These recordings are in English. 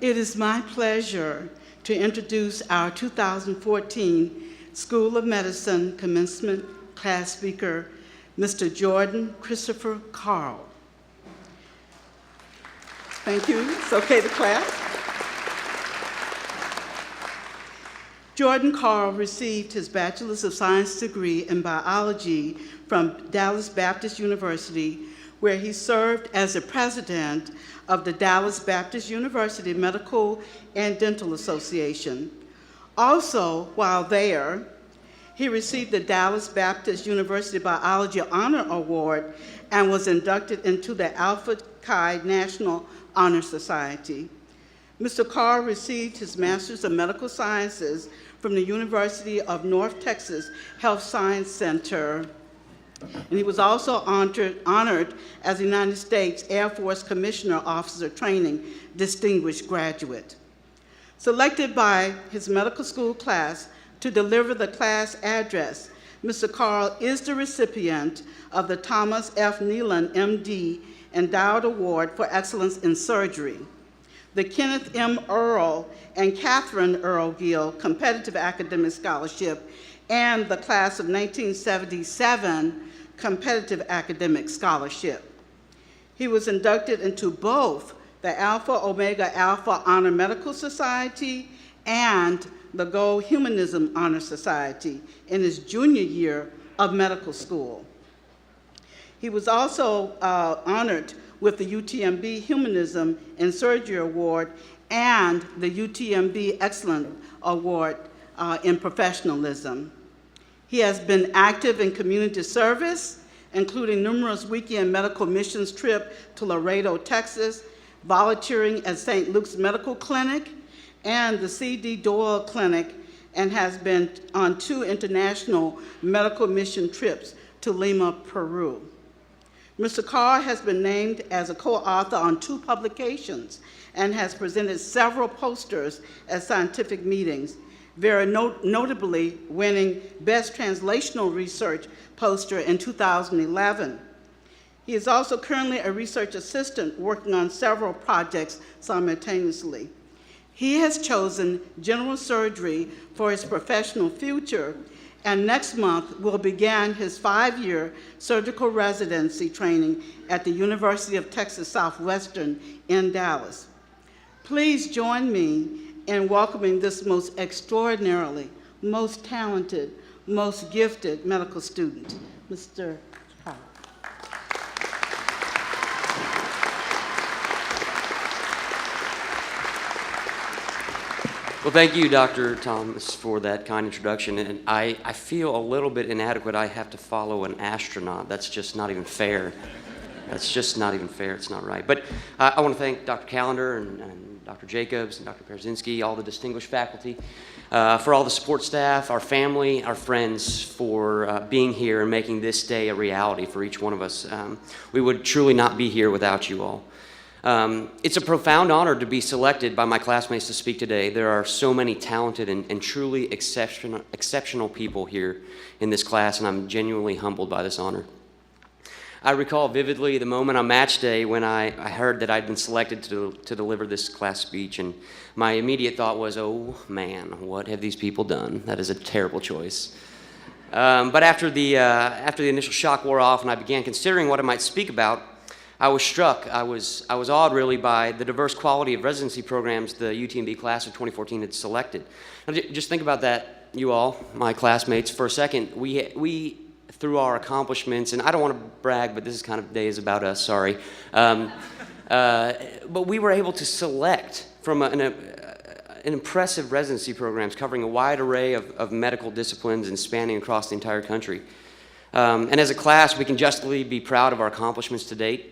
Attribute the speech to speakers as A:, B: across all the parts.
A: It is my pleasure to introduce our 2014 School of Medicine Commencement class speaker, Mr. Jordan Christopher Carl. Thank you. It's okay to clap. Jordan Carl received his Bachelor's of Science degree in biology from Dallas Baptist University, where he served as the president of the Dallas Baptist University Medical and Dental Association. Also, while there, he received the Dallas Baptist University Biology Honor Award and was inducted into the Alpha Chi National Honor Society. Mr. Carr received his Master's of Medical Sciences from the University of North Texas Health Science Center, and he was also honored as a United States Air Force Commissioner Officer Training Distinguished Graduate. Selected by his medical school class to deliver the class address, Mr. Carl is the recipient of the Thomas F. Nealon, MD, Endowed Award for Excellence in Surgery, the Kenneth M. Earl and Catherine Earl Gill Competitive Academic Scholarship, and the Class of 1977 Competitive Academic Scholarship. He was inducted into both the Alpha Omega Alpha Honor Medical Society and the Gold Humanism Honor Society in his junior year of medical school. He was also honored with the UTMB Humanism in Surgery Award and the UTMB Excellent Award in Professionalism. He has been active in community service, including numerous weekend medical missions trips to Laredo, Texas, volunteering at St. Luke's Medical Clinic and the C.D. Doyle Clinic, and has been on 2 international medical mission trips to Lima, Peru. Mr. Carr has been named as a co-author on 2 publications and has presented several posters at scientific meetings, very notably winning Best Translational Research poster in 2011. He is also currently a research assistant working on several projects simultaneously. He has chosen general surgery for his professional future, and next month will begin his 5-year surgical residency training at the University of Texas Southwestern in Dallas. Please join me in welcoming this most extraordinarily, most talented, most gifted medical student, Mr. Carl.
B: Well, thank you, Dr. Thomas, for that kind introduction. And I feel a little bit inadequate. I have to follow an astronaut. That's just not even fair. That's just not even fair. It's not right. But I want to thank Dr. Callender and Dr. Jacobs and Dr. Perzinski, all the distinguished faculty, for all the support staff, our family, our friends, for being here and making this day a reality for each one of us. We would truly not be here without you all. It's a profound honor to be selected by my classmates to speak today. There are so many talented and truly exceptional people here in this class, and I'm genuinely humbled by this honor. I recall vividly the moment on match day when I heard that I'd been selected to deliver this class speech, and my immediate thought was, oh man, what have these people done? That is a terrible choice. But after the initial shock wore off and I began considering what I might speak about, I was struck. I was awed really by the diverse quality of residency programs the UTMB class of 2014 had selected. Now, just think about that, you all, my classmates, for a second. We through our accomplishments, and I don't want to brag, but this kind of day is about us, sorry. But we were able to select from an impressive residency programs covering a wide array of medical disciplines and spanning across the entire country. And as a class, we can justly be proud of our accomplishments to date.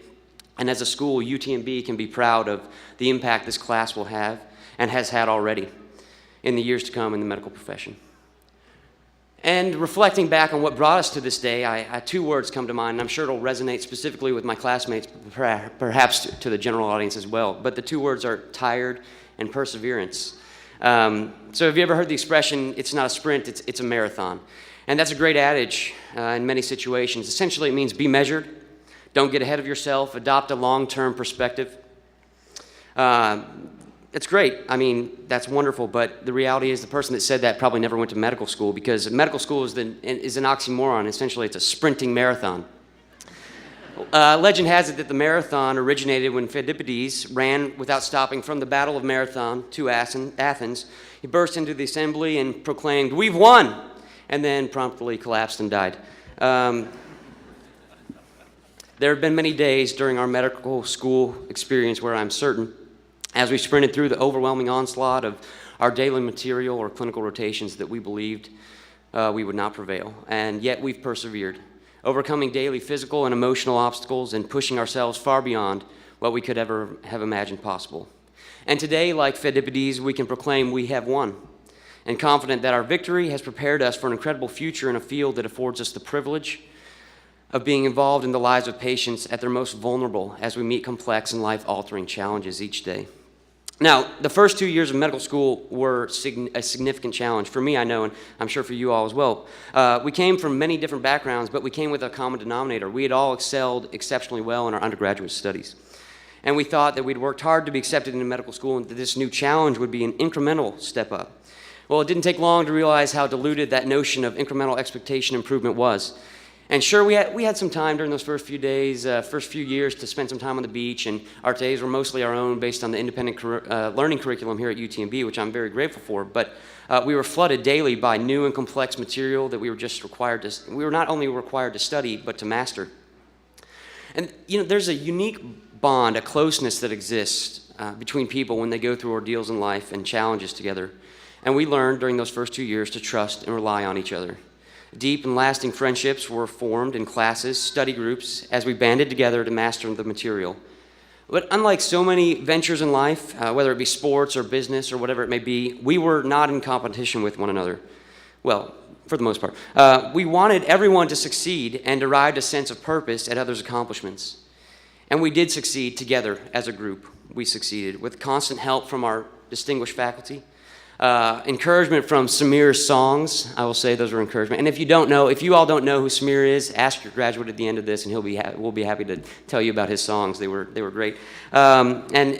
B: And as a school, UTMB can be proud of the impact this class will have and has had already in the years to come in the medical profession. And reflecting back on what brought us to this day, 2 words come to mind, and I'm sure it'll resonate specifically with my classmates, perhaps to the general audience as well. But the 2 words are tired and perseverance. So have you ever heard the expression, it's not a sprint, it's a marathon? And that's a great adage in many situations. Essentially, it means be measured, don't get ahead of yourself, adopt a long-term perspective. it's great. I mean, that's wonderful, but the reality is the person that said that probably never went to medical school, because medical school is an oxymoron. Essentially, it's a sprinting marathon. Legend has it that the marathon originated when Pheidippides ran without stopping from the Battle of Marathon to Athens. He burst into the assembly and proclaimed, "We've won!" and then promptly collapsed and died. There have been many days during our medical school experience where I'm certain, as we sprinted through the overwhelming onslaught of our daily material or clinical rotations, that we believed we would not prevail, and yet we've persevered, overcoming daily physical and emotional obstacles and pushing ourselves far beyond what we could ever have imagined possible. And today, like Pheidippides, we can proclaim we have won, and confident that our victory has prepared us for an incredible future in a field that affords us the privilege of being involved in the lives of patients at their most vulnerable as we meet complex and life-altering challenges each day. Now, the first 2 years of medical school were a significant challenge for me, I know, and I'm sure for you all as well. We came from many different backgrounds, but we came with a common denominator. We had all excelled exceptionally well in our undergraduate studies. And we thought that we'd worked hard to be accepted into medical school and that this new challenge would be an incremental step up. Well, it didn't take long to realize how diluted that notion of incremental expectation improvement was. And sure, we had some time during those first few days, first few years, to spend some time on the beach, and our days were mostly our own based on the independent learning curriculum here at UTMB, which I'm very grateful for. But we were flooded daily by new and complex material that we were not only required to study, but to master. And there's a unique bond, a closeness that exists between people when they go through ordeals in life and challenges together. And we learned during those first 2 years to trust and rely on each other. Deep and lasting friendships were formed in classes, study groups, as we banded together to master the material. But unlike so many ventures in life, whether it be sports or business or whatever it may be, we were not in competition with one another. Well, for the most part. We wanted everyone to succeed and derived a sense of purpose at others' accomplishments. And we did succeed together as a group. We succeeded with constant help from our distinguished faculty. Encouragement from Samir's songs. I will say those were encouragement. And if you all don't know who Samir is, ask your graduate at the end of this, and we'll be happy to tell you about his songs. They were great. And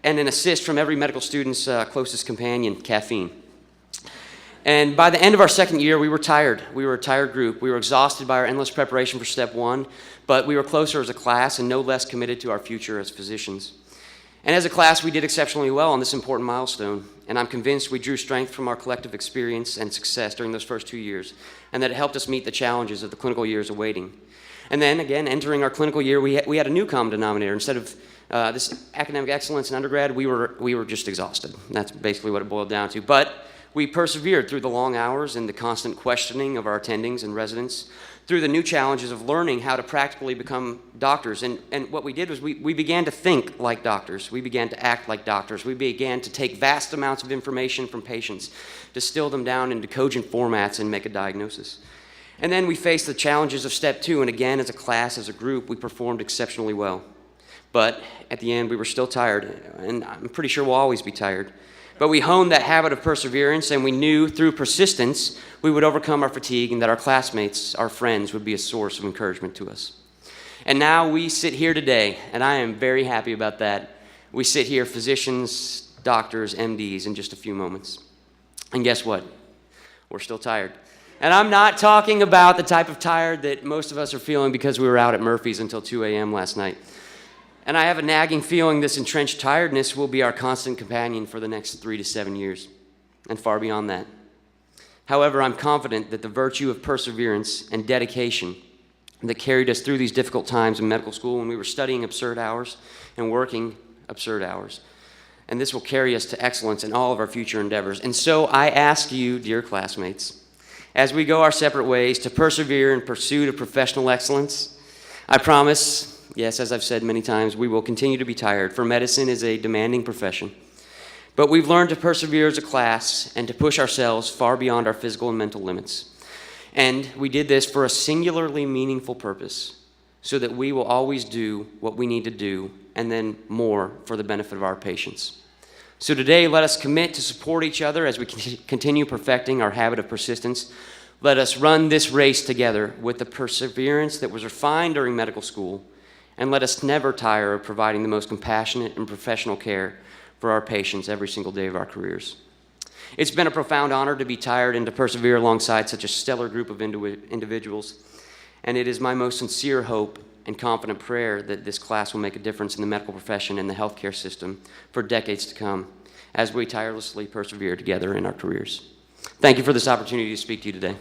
B: an assist from every medical student's closest companion, caffeine. And by the end of our second year, we were tired. We were a tired group. We were exhausted by our endless preparation for step one, but we were closer as a class and no less committed to our future as physicians. And as a class, we did exceptionally well on this important milestone, and I'm convinced we drew strength from our collective experience and success during those first 2 years, and that it helped us meet the challenges of the clinical years awaiting. And then, again, entering our clinical year, we had a new common denominator. Instead of this academic excellence in undergrad, we were just exhausted. That's basically what it boiled down to. But we persevered through the long hours and the constant questioning of our attendings and residents, through the new challenges of learning how to practically become doctors. And what we did was we began to think like doctors. We began to act like doctors. We began to take vast amounts of information from patients, distill them down into cogent formats, and make a diagnosis. And then we faced the challenges of step two, and again, as a class, as a group, we performed exceptionally well. But at the end, we were still tired, and I'm pretty sure we'll always be tired. But we honed that habit of perseverance, and we knew through persistence we would overcome our fatigue, and that our classmates, our friends, would be a source of encouragement to us. And now we sit here today, and I am very happy about that. We sit here, physicians, doctors, MDs, in just a few moments. And guess what? We're still tired. And I'm not talking about the type of tired that most of us are feeling because we were out at Murphy's until 2 a.m. last night. And I have a nagging feeling this entrenched tiredness will be our constant companion for the next 3 to 7 years, and far beyond that. However, I'm confident that the virtue of perseverance and dedication that carried us through these difficult times in medical school when we were studying absurd hours and working absurd hours, and this will carry us to excellence in all of our future endeavors. And so I ask you, dear classmates, as we go our separate ways, to persevere in pursuit of professional excellence. I promise, yes, as I've said many times, we will continue to be tired, for medicine is a demanding profession. But we've learned to persevere as a class and to push ourselves far beyond our physical and mental limits. And we did this for a singularly meaningful purpose, so that we will always do what we need to do, and then more for the benefit of our patients. So today, let us commit to support each other as we continue perfecting our habit of persistence. Let us run this race together with the perseverance that was refined during medical school, and let us never tire of providing the most compassionate and professional care for our patients every single day of our careers. It's been a profound honor to be tired and to persevere alongside such a stellar group of individuals, and it is my most sincere hope and confident prayer that this class will make a difference in the medical profession and the healthcare system for decades to come as we tirelessly persevere together in our careers. Thank you for this opportunity to speak to you today.